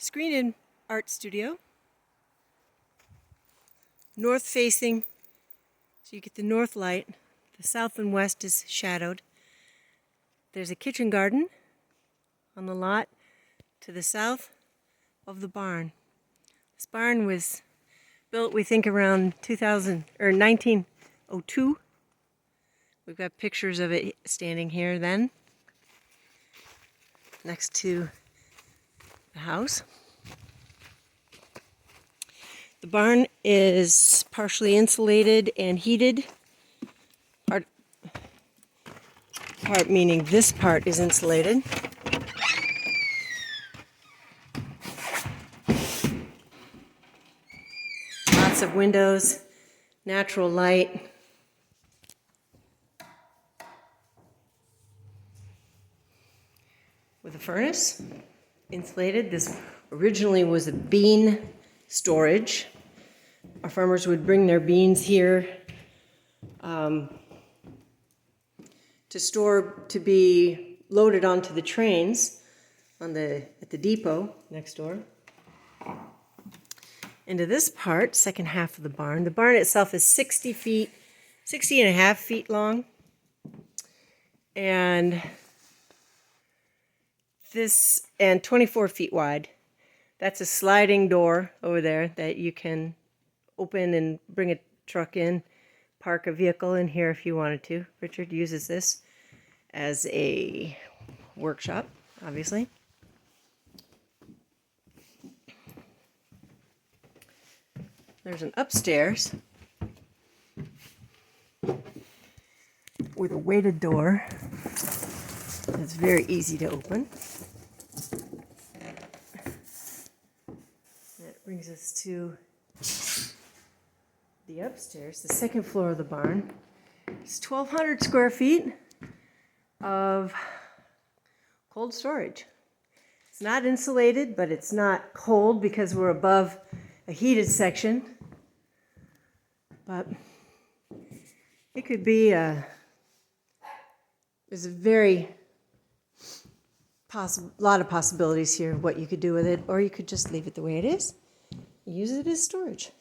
Screen and art studio. North facing, so you get the north light. The south and west is shadowed. There's a kitchen garden on the lot to the south of the barn. This barn was built, we think, around 2000 or 1902. We've got pictures of it standing here then, next to the house. The barn is partially insulated and heated. Part meaning this part is insulated. Lots of windows, natural light. With a furnace, insulated. This originally was a bean storage. Our farmers would bring their beans here to store, to be loaded onto the trains at the depot next door. Into this part, second half of the barn. The barn itself is 60 and a half feet long. And 24 feet wide. That's a sliding door over there that you can open and bring a truck in, park a vehicle in here if you wanted to. Richard uses this as a workshop, obviously. There's an upstairs with a weighted door that's very easy to open. That brings us to the upstairs, the second floor of the barn. It's 1,200 square feet of cold storage. It's not insulated, but it's not cold because we're above a heated section. But it could be there's a lot of possibilities here what you could do with it, or you could just leave it the way it is. Use it as storage.